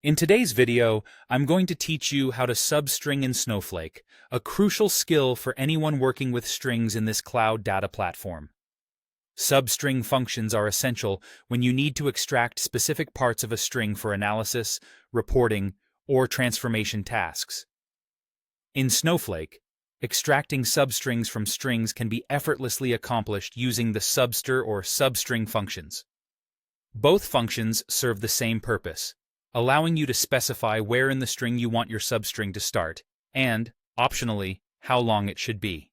In today's video, I'm going to teach you how to substring in Snowflake, a crucial skill for anyone working with strings in this cloud data platform. Substring functions are essential when you need to extract specific parts of a string for analysis, reporting, or transformation tasks. In Snowflake, extracting substrings from strings can be effortlessly accomplished using the subster or substring functions. Both functions serve the same purpose, allowing you to specify where in the string you want your substring to start, and, optionally, how long it should be.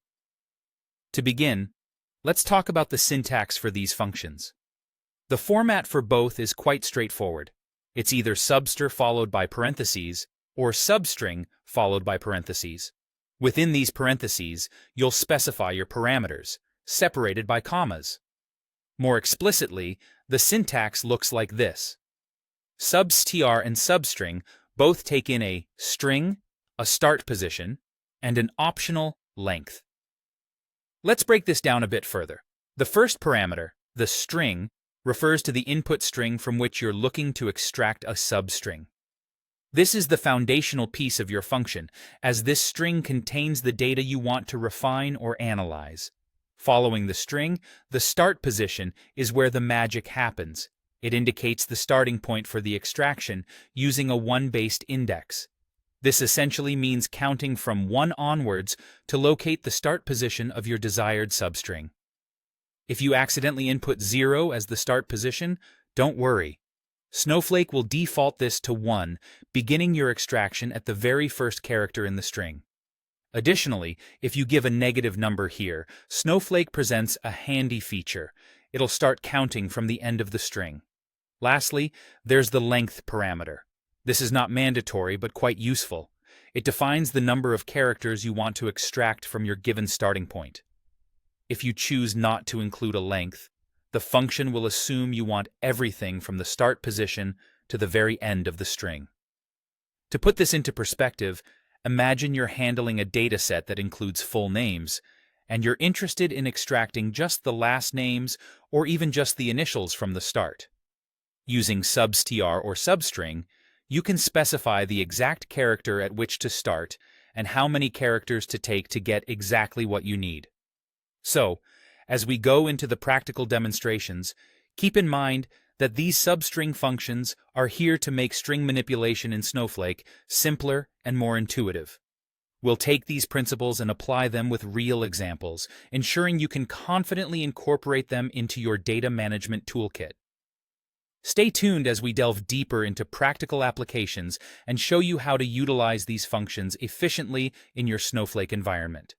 To begin, let's talk about the syntax for these functions. The format for both is quite straightforward. It's either subster followed by parentheses, or substring followed by parentheses. Within these parentheses, you'll specify your parameters, separated by commas. More explicitly, the syntax looks like this. Substr and substring both take in a string, a start position, and an optional length. Let's break this down a bit further. The first parameter, the string, refers to the input string from which you're looking to extract a substring. This is the foundational piece of your function, as this string contains the data you want to refine or analyze. Following the string, the start position is where the magic happens. It indicates the starting point for the extraction using a 1-based index. This essentially means counting from 1 onwards to locate the start position of your desired substring. If you accidentally input 0 as the start position, don't worry. Snowflake will default this to 1, beginning your extraction at the very first character in the string. Additionally, if you give a negative number here, Snowflake presents a handy feature. It'll start counting from the end of the string. Lastly, there's the length parameter. This is not mandatory but quite useful. It defines the number of characters you want to extract from your given starting point. If you choose not to include a length, the function will assume you want everything from the start position to the very end of the string. To put this into perspective, imagine you're handling a dataset that includes full names, and you're interested in extracting just the last names or even just the initials from the start. Using substr or substring, you can specify the exact character at which to start and how many characters to take to get exactly what you need. So, as we go into the practical demonstrations, keep in mind that these substring functions are here to make string manipulation in Snowflake simpler and more intuitive. We'll take these principles and apply them with real examples, ensuring you can confidently incorporate them into your data management toolkit. Stay tuned as we delve deeper into practical applications and show you how to utilize these functions efficiently in your Snowflake environment.